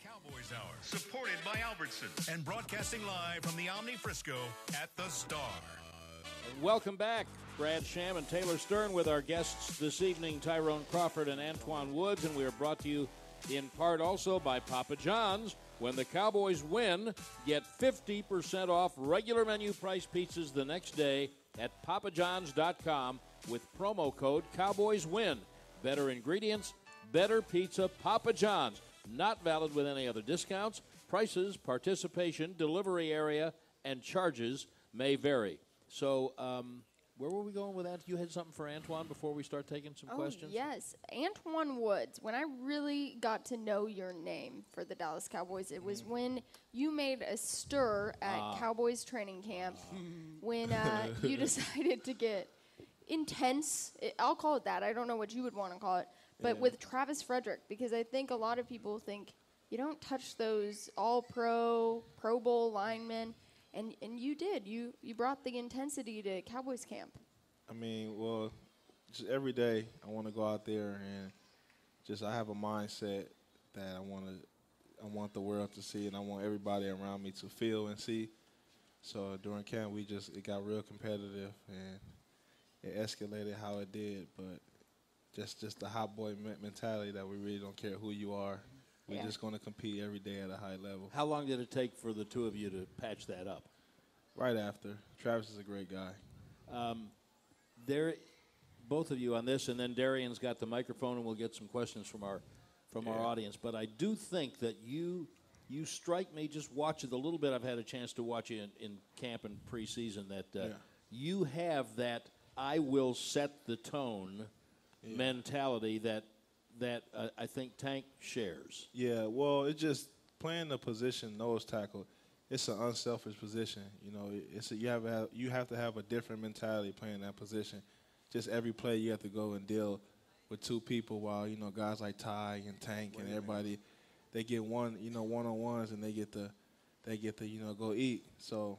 Cowboys Hour, supported by Albertsons and broadcasting live from the Omni Frisco at the Star. Welcome back. Brad Sham and Taylor Stern with our guests this evening, Tyrone Crawford and Antoine Woods, and we are brought to you in part also by Papa John's. When the Cowboys win, get 50% off regular menu price pizzas the next day at papajohns.com with promo code CowboysWin. Better ingredients, better pizza, Papa John's. Not valid with any other discounts. Prices, participation, delivery area, and charges may vary. So, where were we going with that? You had something for Antoine before we start taking some questions? Yes. Antoine Woods. When I really got to know your name for the Dallas Cowboys, it was when you made a stir at Cowboys training camp when you decided to get intense. I'll call it that. I don't know what you would want to call it. But with Travis Frederick, because I think a lot of people think you don't touch those all-pro, Pro Bowl linemen. And you did. You brought the intensity to Cowboys camp. I mean, well, just every day I want to go out there and I have a mindset that I want the world to see, and I want everybody around me to feel and see. So during camp, it got real competitive, and it escalated how it did. But just the hot boy mentality that we really don't care who you are. We're just going to compete every day at a high level. How long did it take for the two of you to patch that up? Right after. Travis is a great guy. Both of you on this, and then Darian's got the microphone, and we'll get some questions from our audience. But I do think that you strike me, just watch it a little bit. I've had a chance to watch you in camp and preseason, that you have that I will set the tone mentality that I think Tank shares. Yeah, well, it's just playing the position nose tackle. It's an unselfish position. You know, you have to have a different mentality playing that position. Just every play you have to go and deal with two people, while guys like Ty and Tank and everybody, they get one-on-ones, and they get to go eat. So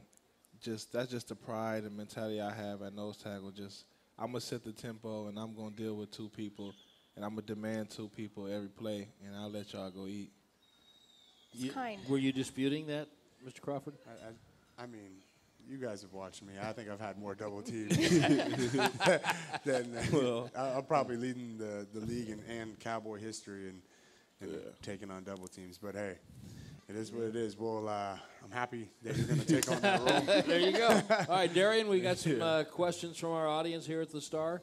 that's just the pride and mentality I have at nose tackle. Just I'm gonna set the tempo, and I'm gonna deal with two people, and I'm gonna demand two people every play, and I'll let y'all go eat. Were you disputing that, Mr. Crawford? I mean, you guys have watched me. I think I've had more double teams than I'm probably leading the league and Cowboy history and taking on double teams. But hey, it is what it is. Well, I'm happy that you're going to take on that role. There you go. All right, Darian, we got some questions from our audience here at the Star.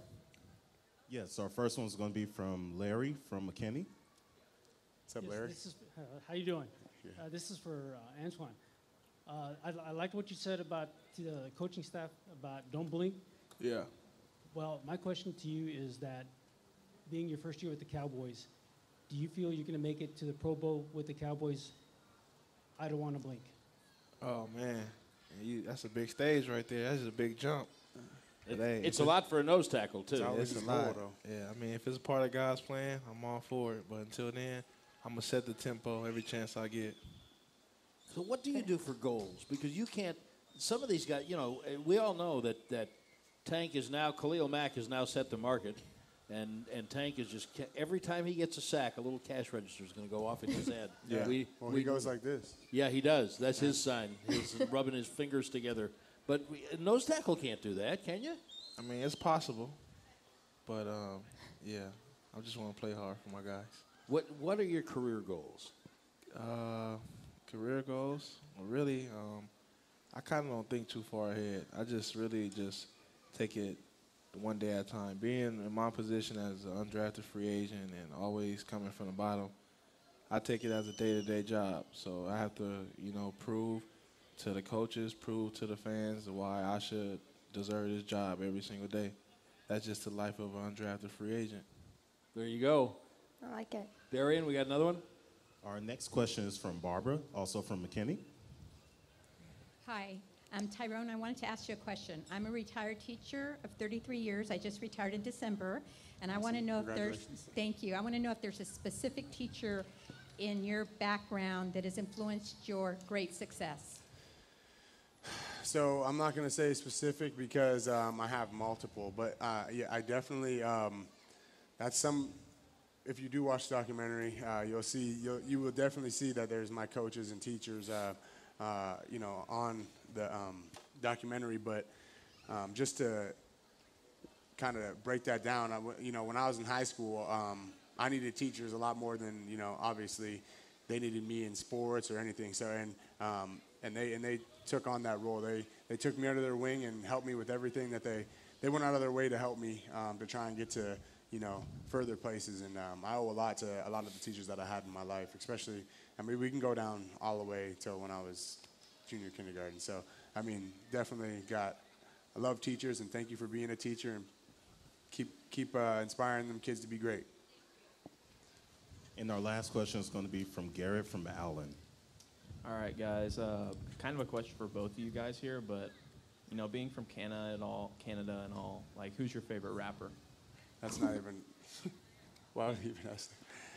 Yes, our first one's going to be from Larry from McKinney. What's up, Larry? How you doing? This is for Antoine. I liked what you said about the coaching staff about don't blink. Yeah. Well, my question to you is that being your first year with the Cowboys, do you feel you're going to make it to the Pro Bowl with the Cowboys? I don't want to blink. Oh, man. That's a big stage right there. That's a big jump. It's a lot for a nose tackle, too. It's a lot. Yeah, I mean, if it's a part of God's plan, I'm all for it. But until then, I'm going to set the tempo every chance I get. So what do you do for goals? Because you can't – some of these guys, we all know that Tank is now – Khalil Mack is now set to market, and Tank is just – every time he gets a sack, a little cash register is going to go off in his head. Yeah. He goes like this. Yeah, he does. That's his sign. He's rubbing his fingers together. But nose tackle can't do that, can you? I mean, it's possible. But, I just want to play hard for my guys. What are your career goals? Career goals? Well, really, I kind of don't think too far ahead. I just really take it one day at a time. Being in my position as an undrafted free agent and always coming from the bottom, I take it as a day-to-day job. So I have to, prove to the coaches, prove to the fans why I should deserve this job every single day. That's just the life of an undrafted free agent. There you go. I like it. Darian, we got another one? Our next question is from Barbara, also from McKinney. Hi, I'm Tyrone. I wanted to ask you a question. I'm a retired teacher of 33 years. I just retired in December, and I want to know if there's, thank you, I want to know if there's a specific teacher in your background that has influenced your great success. So I'm not going to say specific because I have multiple, but I definitely, that's some. If you do watch the documentary, you will definitely see that there's my coaches and teachers, on the documentary. But just to kind of break that down, when I was in high school, I needed teachers a lot more than obviously they needed me in sports or anything. So and they took on that role. They took me under their wing and helped me with everything that they went out of their way to help me to try and get to further places. And I owe a lot to a lot of the teachers that I had in my life, especially, we can go down all the way till when I was junior kindergarten. So, definitely I love teachers, and thank you for being a teacher, and keep inspiring them kids to be great. And our last question is going to be from Garrett from Allen. All right, guys. Kind of a question for both of you guys here, but, being from Canada and all, like, who's your favorite rapper? That's not even. Why would you even ask that?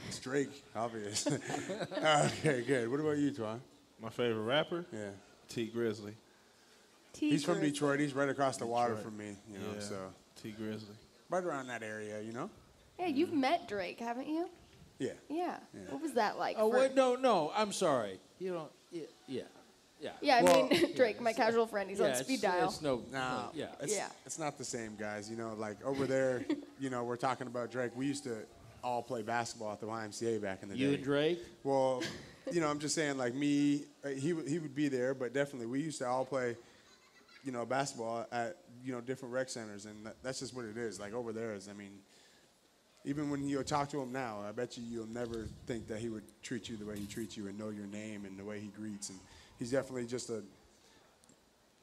It's Drake, obvious. Okay, good. What about you, Twan? My favorite rapper? Yeah. T Grizzly. He's from Detroit. He's right across the water from me, so. T Grizzly. right around that area, you know? Yeah, you've met Drake, haven't you? Yeah. Yeah. What was that like? Oh, for- wait, no, I'm sorry. You don't, yeah. Yeah, I mean, Drake, my casual friend, he's on speed dial. It's no, It's not the same, guys. You know, like over there, you know, we're talking about Drake. We used to all play basketball at the YMCA back in the day. You and Drake? Well, you know, I'm just saying, like me, he would be there, but definitely we used to all play, you know, basketball at, you know, different rec centers, and that's just what it is. Like over there is, I mean, even when you talk to him now, I bet you'll never think that he would treat you the way he treats you and know your name and the way he greets. And he's definitely just a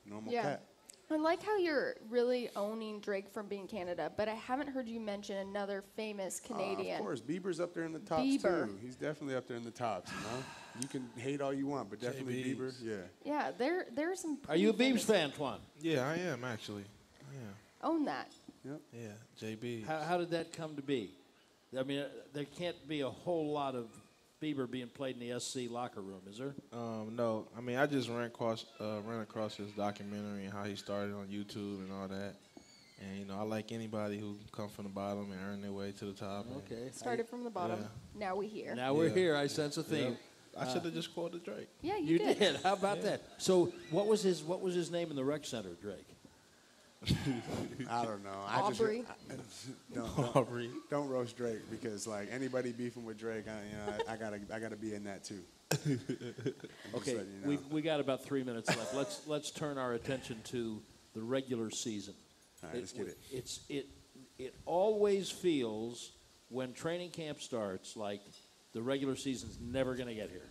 normal cat. I like how you're really owning Drake from being Canada, but I haven't heard you mention another famous Canadian. Of course, Bieber's up there in the tops Bieber. too. He's definitely up there in the tops. You know, you can hate all you want, but definitely Bieber. Yeah. Yeah, there's some. Are you a pretty Biebs fan, Antoine? Yeah, I am actually. Yeah. Own that. Yep. Yeah, JB. How did that come to be? I mean, there can't be a whole lot of Bieber being played in the SC locker room, is there? No, I mean I just ran across his documentary and how he started on YouTube and all that. And you know, I like anybody who come from the bottom and earn their way to the top. Okay. Started from the bottom. Yeah. Now we're here. Now we're here. I sense a theme. I should have just quoted Drake. Yeah, You did. did. How about that? So, what was his name in the rec center, Drake? I don't know. Aubrey. Aubrey. Don't roast Drake because like anybody beefing with Drake, I gotta be in that too. Okay, we got about 3 minutes left. Let's turn our attention to the regular season. All right, let's get it. It always feels when training camp starts like the regular season's never going to get here.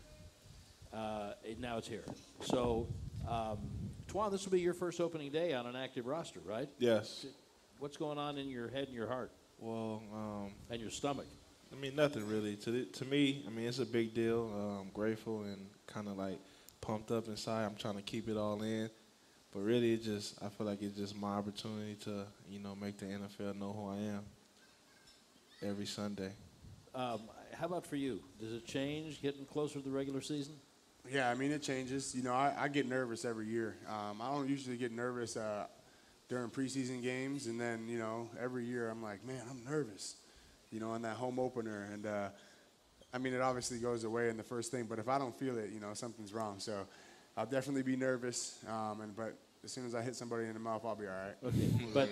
Now it's here. So, Twan, this will be your first opening day on an active roster, right? Yes. What's going on in your head and your heart? Well, and your stomach? I mean, nothing really. To me, I mean, it's a big deal. I'm grateful and kind of like pumped up inside. I'm trying to keep it all in. But really, I feel like it's just my opportunity to, you know, make the NFL know who I am every Sunday. How about for you? Does it change getting closer to the regular season? Yeah, I mean, it changes. You know, I get nervous every year. I don't usually get nervous during preseason games. And then, you know, every year I'm like, man, I'm nervous, you know, on that home opener. And, I mean, it obviously goes away in the first thing. But if I don't feel it, you know, something's wrong. So I'll definitely be nervous. But as soon as I hit somebody in the mouth, I'll be all right. Okay. But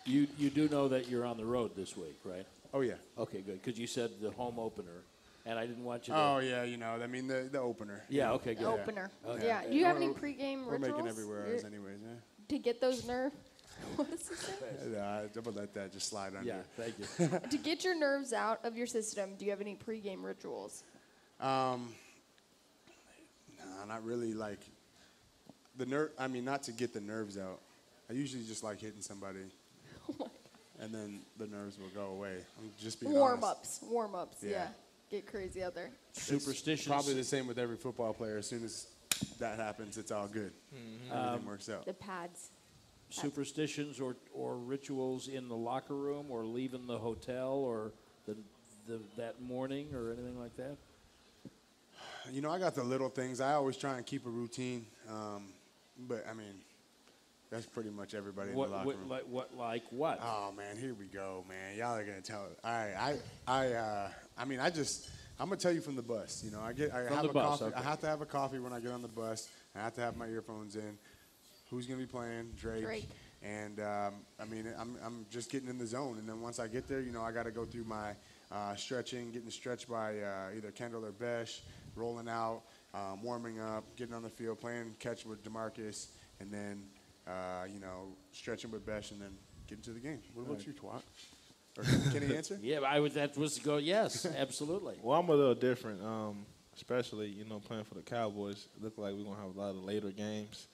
you do know that you're on the road this week, right? Oh, yeah. Okay, good. Because you said the home opener. And I didn't want you to. Oh, yeah, you know, I mean, the opener. Yeah, okay, good. The opener. Okay. Yeah. Do you have any pregame We're rituals? making everywhere else anyways, yeah. To get those nerves? What does he say? I'm going to let that just slide under. Yeah, thank you. To get your nerves out of your system, do you have any pregame rituals? No, not really. Like, not to get the nerves out. I usually just like hitting somebody. And then the nerves will go away. I'm just being honest. Warm-ups, yeah. Get crazy out there. Superstitions. It's probably the same with every football player. As soon as that happens, it's all good. Everything works out. The pads. Superstitions or rituals in the locker room or leaving the hotel or that morning or anything like that? You know, I got the little things. I always try and keep a routine. But, I mean, that's pretty much everybody in the locker room. Like what? Oh, man, here we go, man. Y'all are going to tell it. All right, I'm going to tell you from the bus. You know, I have a coffee. Okay. I have to have a coffee when I get on the bus. I have to have my earphones in. Who's going to be playing? Drake. And, I'm just getting in the zone. And then once I get there, you know, I got to go through my stretching, getting stretched by either Kendall or Besh, rolling out, warming up, getting on the field, playing catch with DeMarcus, and then, stretching with Besh, and then getting to the game. What about you, Twat? Or can he answer? Yeah, that was to go, yes, absolutely. Well, I'm a little different, especially, you know, playing for the Cowboys. It looked like we're going to have a lot of later games.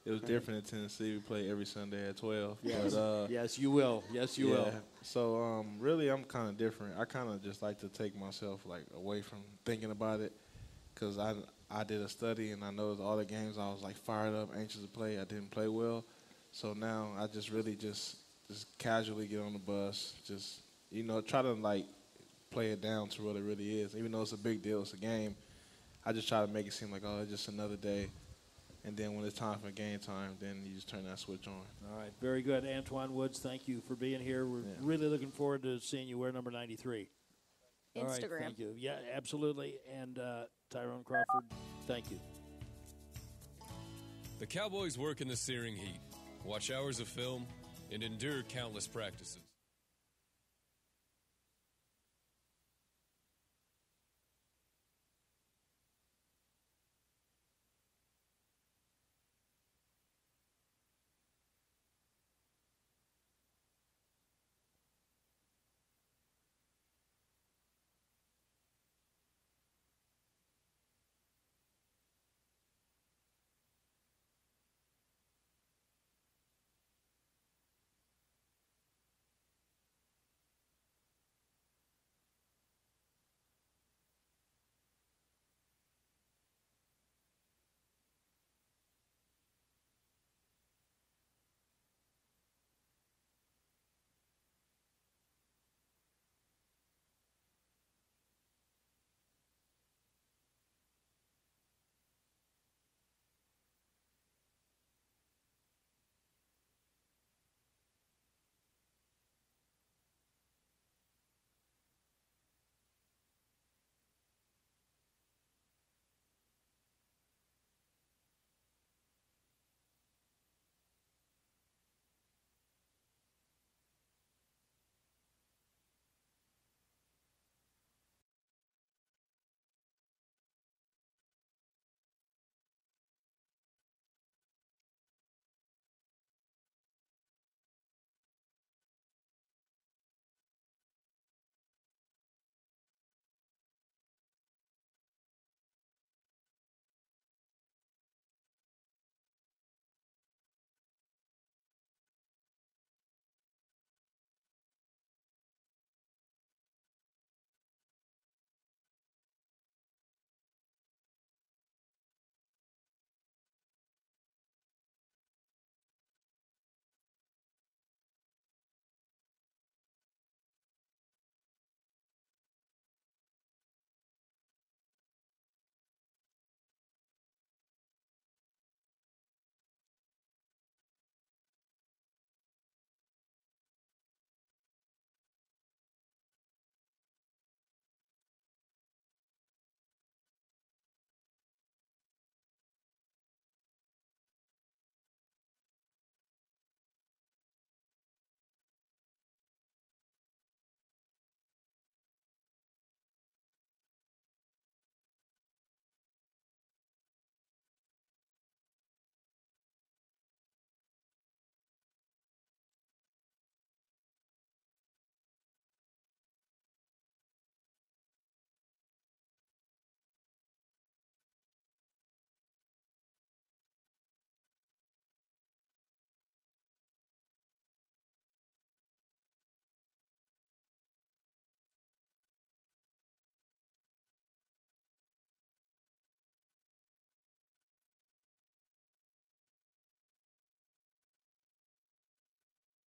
It was different in Tennessee. We play every Sunday at 12. Yes, but, yes you will. Yes, you will. So, really, I'm kind of different. I kind of just like to take myself, like, away from thinking about it because I did a study, and I noticed all the games I was, like, fired up, anxious to play. I didn't play well. So now I just really just casually get on the bus, just, you know, try to, like, play it down to what it really is. Even though it's a big deal, it's a game, I just try to make it seem like, oh, it's just another day. And then when it's time for game time, then you just turn that switch on. All right, very good. Antoine Woods, thank you for being here. We're really looking forward to seeing you wear number 93. Instagram. All right, thank you. Yeah, absolutely. And Tyrone Crawford, thank you. The Cowboys work in the searing heat, watch hours of film, and endure countless practices.